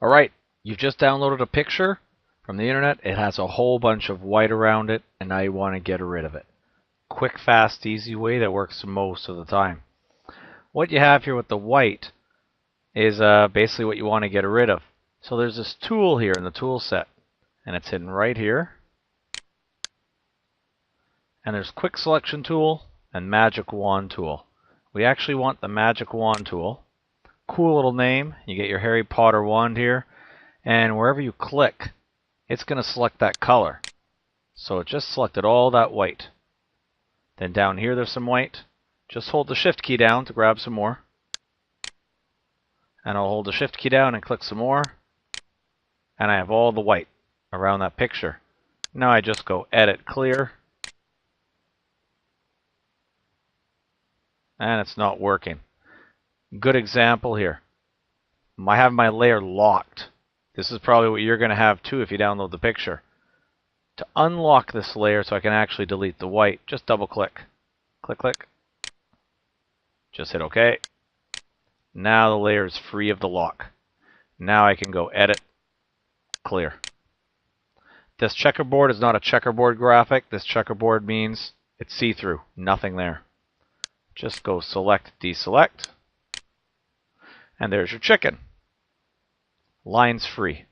Alright, you've just downloaded a picture from the internet. It has a whole bunch of white around it, and now you want to get rid of it. Quick, fast, easy way that works most of the time. What you have here with the white is basically what you want to get rid of. So there's this tool here in the tool set, and it's hidden right here. And there's Quick Selection Tool and Magic Wand Tool. We actually want the Magic Wand Tool. Cool little name. You get your Harry Potter wand here, and wherever you click, it's going to select that color. So it just selected all that white. Then down here there's some white. Just hold the Shift key down to grab some more. And I'll hold the Shift key down and click some more. And I have all the white around that picture. Now I just go Edit Clear. And it's not working. Good example here. I have my layer locked. This is probably what you're going to have too if you download the picture. To unlock this layer so I can actually delete the white, just double click. Click, click. Just hit OK. Now the layer is free of the lock. Now I can go Edit, Clear. This checkerboard is not a checkerboard graphic. This checkerboard means it's see-through, nothing there. Just go Select, Deselect. And there's your chicken. Lines free.